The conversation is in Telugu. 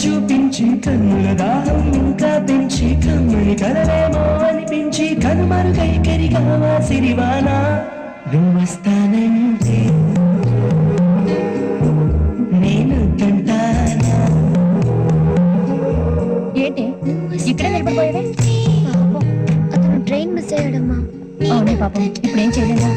చూపించి కన్నుల దాహం ఇంకా పెంచి కమ్మని కలవేమో అనిపించి కనుమరుగై కరిగావా సిరివానా నువ్వొస్తానంటే నేను తంటానా. ఏంటి ఇక్కడే నిలబడిపోయావే? అతను ట్రైన్ మిస్ అయ్యాడమ్మా. అవునే పాపం, ఇప్పుడు ఏం చేయలేదా?